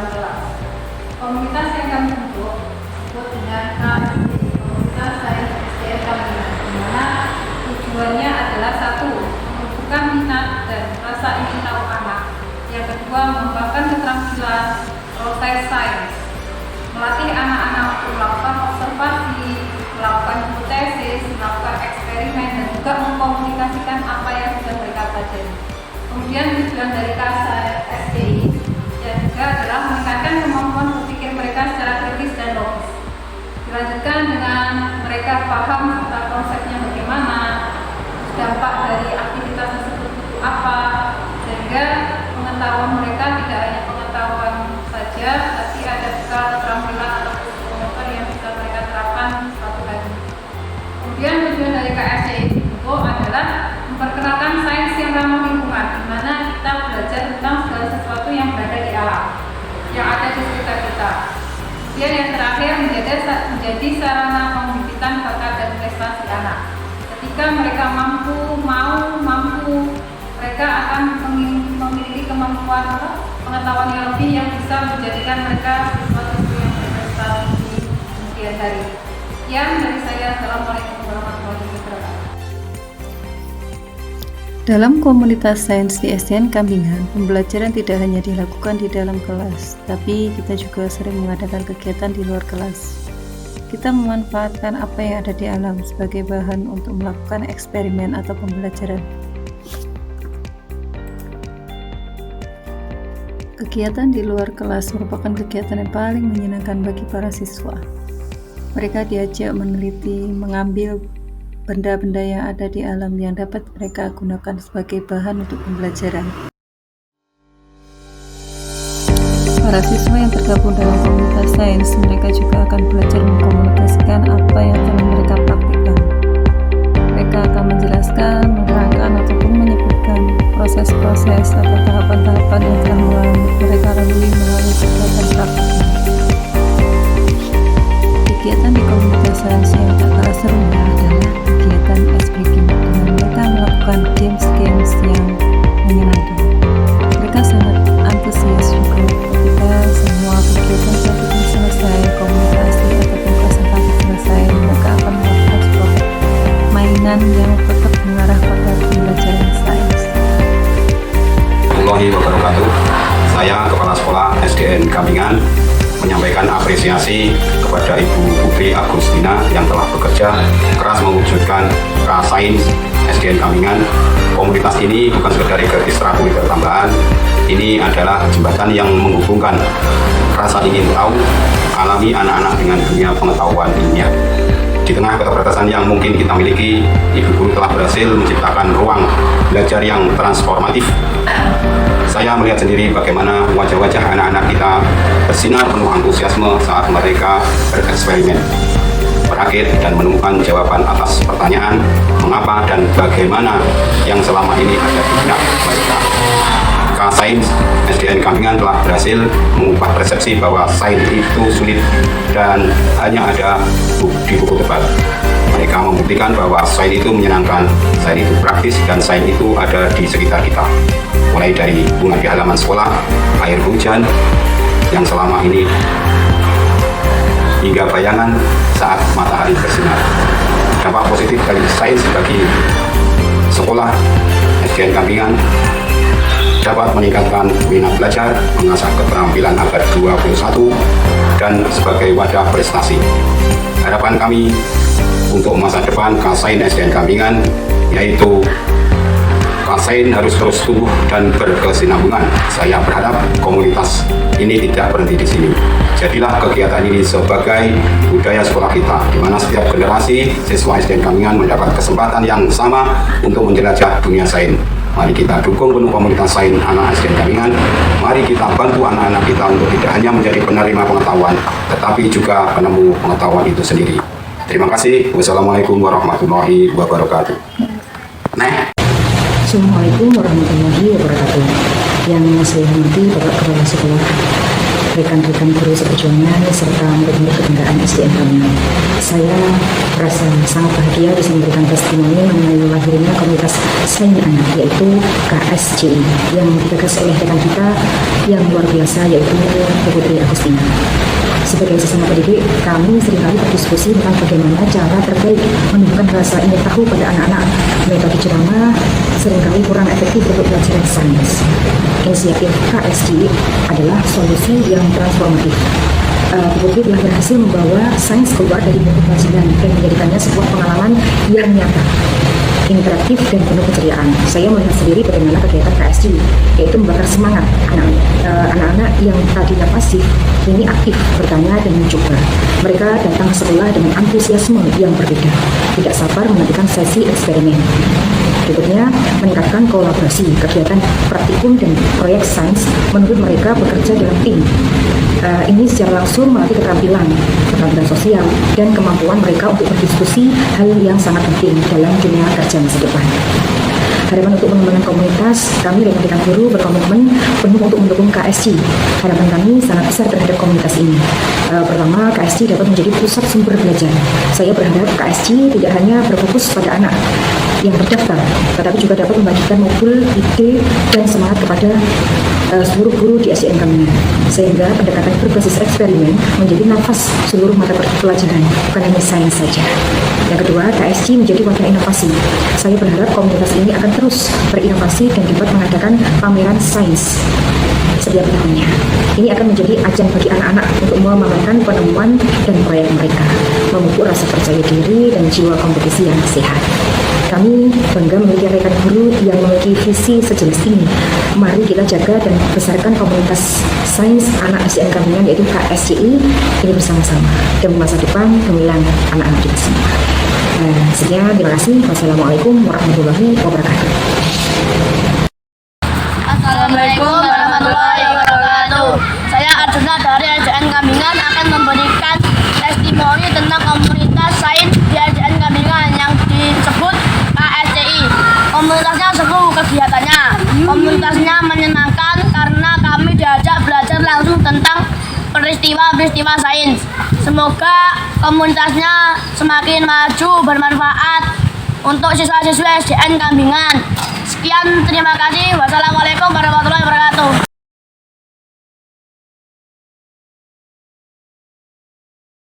dalam kelas. Komunitas yang kami bentuk disebut dengan Komunitas Sains SDN Kambingan, di mana tujuannya adalah satu, menumbuhkan minat dan rasa ingin tahu anak. Yang kedua, mengembangkan keterampilan proses sains, melatih anak-anak untuk melakukan observasi, melakukan hipotesis, melakukan eksperimen, dan juga mengkomunikasikan apa yang sudah mereka pelajari. Kemudian tujuan dari KSDI yang juga adalah meningkatkan kemampuan berpikir mereka secara kritis dan logis. Dilanjutkan dengan mereka paham serta konsepnya bagaimana, dampak dari aktivitas tersebut itu apa, sehingga pengetahuan mereka tidak hanya pengetahuan saja, tapi ada juga keterampilan atau pengetahuan yang bisa mereka terapkan suatu hari. Kemudian tujuan dari KSDI itu adalah memperkenalkan sains yang ramah lingkungan, di mana kita belajar tentang segala sesuatu yang berada di alam, yang ada di sekitar kita. Kemudian yang terakhir menjadi sarana pembibitan bakat dan prestasi anak. Ketika mereka mampu, mereka akan memiliki kemampuan pengetahuan yang lebih yang bisa menjadikan mereka sesuatu yang berprestasi di kemudian hari. Sekian dari saya. Assalamualaikum warahmatullahi wabarakatuh. Dalam komunitas sains di SDN Kambingan, pembelajaran tidak hanya dilakukan di dalam kelas, tapi kita juga sering mengadakan kegiatan di luar kelas. Kita memanfaatkan apa yang ada di alam sebagai bahan untuk melakukan eksperimen atau pembelajaran. Kegiatan di luar kelas merupakan kegiatan yang paling menyenangkan bagi para siswa. Mereka diajak meneliti, mengambil benda-benda yang ada di alam yang dapat mereka gunakan sebagai bahan untuk pembelajaran. Para siswa yang tergabung dalam komunitas sains, mereka juga akan belajar mengkomunikasikan apa yang telah mereka praktikkan. Mereka akan menjelaskan, menerangkan, ataupun menyebutkan proses-proses atau tahapan-tahapan yang telah mereka lalui melalui kegiatan praktik. Kegiatan di komunitas sains yang tak kalah serunya adalah kegiatan ice breaking, di mana mereka melakukan games-games yang menyenangkan. Mereka sangat antusias juga ketika semua kegiatan praktik selesai, komunikasi ataupun kelas praktik selesai, mereka akan melakukan sebuah mainan yang tetap mengarah pada pembelajaran sains. Warahmatullahi wabarakatuh. Saya Kepala Sekolah SDN Kambingan menyampaikan apresiasi kepada Ibu Putri Agustina yang telah bekerja keras mewujudkan Sains SDN Kambingan. Komunitas ini bukan sekedar ekstrakurikuler tambahan, ini adalah jembatan yang menghubungkan rasa ingin tahu alami anak-anak dengan dunia pengetahuan ilmiah. Di tengah keterbatasan yang mungkin kita miliki, Ibu Guru telah berhasil menciptakan ruang belajar yang transformatif. Saya melihat sendiri bagaimana wajah-wajah anak-anak kita bersinar penuh antusiasme saat mereka bereksperimen, merakit dan menemukan jawaban atas pertanyaan mengapa dan bagaimana yang selama ini ada di benak mereka. Sains SDN Kambingan telah berhasil mengubah persepsi bahwa sains itu sulit dan hanya ada di buku tebal. Mereka membuktikan bahwa sains itu menyenangkan, sains itu praktis, dan sains itu ada di sekitar kita. Mulai dari bunga di halaman sekolah, air hujan yang selama ini, hingga bayangan saat matahari bersinar. Dampak positif dari sains bagi sekolah SDN Kambingan dapat meningkatkan minat belajar, mengasah keterampilan abad 21, dan sebagai wadah prestasi. Harapan kami untuk masa depan Sains SDN Kambingan yaitu Sains harus terus tumbuh dan berkesinambungan. Saya berharap komunitas ini tidak berhenti di sini. Jadilah kegiatan ini sebagai budaya sekolah kita, di mana setiap generasi siswa SDN Kambingan mendapat kesempatan yang sama untuk menjelajah dunia sains. Mari kita dukung penuh komunitas sains anak SDN Kambingan. Mari kita bantu anak-anak kita untuk tidak hanya menjadi penerima pengetahuan, tetapi juga penemu pengetahuan itu sendiri. Terima kasih. Wassalamualaikum warahmatullahi wabarakatuh. Assalamualaikum warahmatullahi wabarakatuh. Yang saya hormati Bapak Kepala Sekolah, rekan-rekan guru seperjuangan, serta murid-murid kebanggaan SDN Kambingan. Saya merasa sangat bahagia bisa memberikan testimoni mengenai lahirnya komunitas sains anak, yaitu KSCI yang digagas oleh rekan kita yang luar biasa, yaitu Putri Agustina. Sebagai sesama pendidik, kami seringkali berdiskusi tentang bagaimana cara terbaik menumbuhkan rasa ingin tahu pada anak-anak. Metode ceramah seringkali kurang efektif untuk belajar sains. Inisiatif KSCI adalah solusi yang transformatif. Putri telah berhasil membawa sains keluar dari buku pelajaran dan menjadikannya sebuah pengalaman yang nyata, interaktif dan penuh keceriaan. Saya melihat sendiri bagaimana kegiatan KSC, yaitu membakar semangat anak-anak yang tadinya pasif kini aktif bertanya dan mencoba. Mereka datang ke sekolah dengan antusiasme yang berbeda, tidak sabar menantikan sesi eksperimen. Berikutnya, meningkatkan kolaborasi, kegiatan praktikum dan proyek sains menurut mereka bekerja dalam tim. Ini secara langsung melatih keterampilan sosial, dan kemampuan mereka untuk berdiskusi hal yang sangat penting dalam dunia kerja masa depan. Harapan untuk pengembangan komunitas, kami rekan-rekan guru berkomitmen penuh untuk mendukung KSC. Harapan kami sangat besar terhadap komunitas ini. Pertama, KSC dapat menjadi pusat sumber belajar. Saya berharap KSC tidak hanya berfokus pada anak yang terdaftar, tetapi juga dapat membagikan modul, ide, dan semangat kepada seluruh guru di SDN kami, sehingga pendekatan berbasis eksperimen menjadi nafas seluruh mata pelajaran, bukan hanya sains saja. Yang kedua, KSC menjadi wadah inovasi. Saya berharap komunitas ini akan terus berinovasi dan dapat mengadakan pameran sains setiap tahunnya. Ini akan menjadi ajang bagi anak-anak untuk memamerkan penemuan dan proyek mereka, memupuk rasa percaya diri dan jiwa kompetisi yang sehat. Kami bangga memiliki rekan guru yang memiliki visi sejelas ini. Mari kita jaga dan besarkan komunitas sains anak SDN Kamingan, yaitu KSCI, ini bersama-sama demi masa depan gemilang anak-anak kita semua. Sekian, terima kasih. Wassalamualaikum warahmatullahi wabarakatuh. Assalamualaikum warahmatullahi wabarakatuh. Saya Arjuna dari SDN Kamingan akan memberikan testimoni tentang komunitas sains di SDN Kamingan yang disebut KSCI. Komunitasnya seru kegiatannya. Komunitasnya menyenangkan karena kami diajak belajar langsung tentang peristiwa-peristiwa sains. Semoga komunitasnya semakin maju, bermanfaat untuk siswa-siswa SDN Kamingan. Sekian, terima kasih. Wassalamualaikum warahmatullahi wabarakatuh.